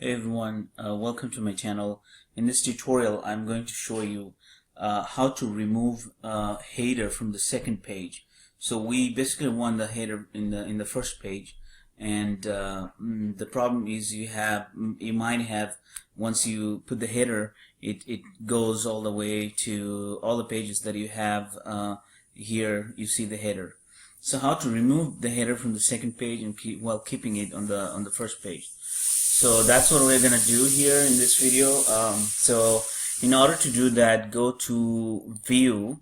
Hey everyone, welcome to my channel. In this tutorial I'm going to show you how to remove header from the second page. So we basically want the header in the first page, and the problem is you might have, once you put the header, it goes all the way to all the pages that you have. Here you see the header. So how to remove the header from the second page and while keeping it on the first page. So that's what we're gonna do here in this video. So in order to do that, go to View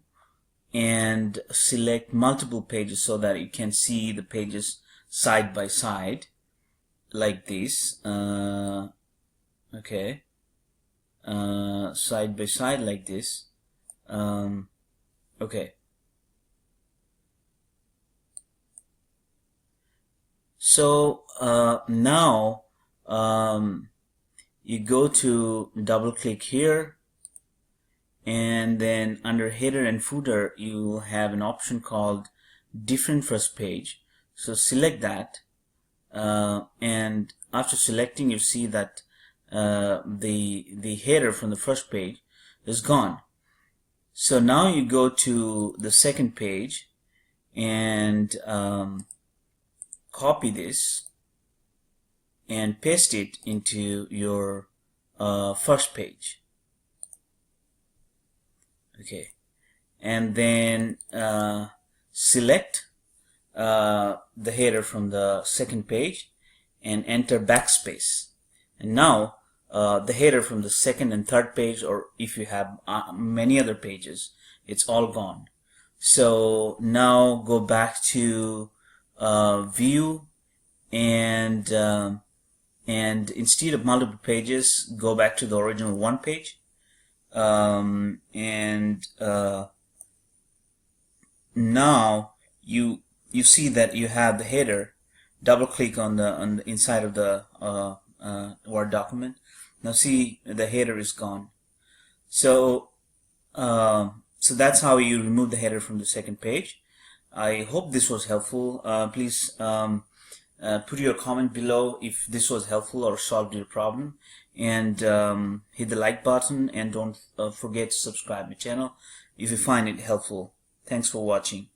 and select multiple pages so that you can see the pages side by side like this. Okay, side by side like this. Okay. So now you go to double click here, and then under header and footer you have an option called different first page. So select that, and after selecting you see that the header from the first page is gone. So now you go to the second page and copy this and paste it into your first page. Okay, and then select the header from the second page and enter backspace, and now the header from the second and third page, or if you have many other pages, it's all gone. So now go back to View, and instead of multiple pages, go back to the original one page, and now you see that you have the header. Double click on the inside of the Word document. Now see, the header is gone. So so that's how you remove the header from the second page. I hope this was helpful. Please put your comment below if this was helpful or solved your problem, and hit the like button, and don't forget to subscribe to my channel if you find it helpful. Thanks for watching.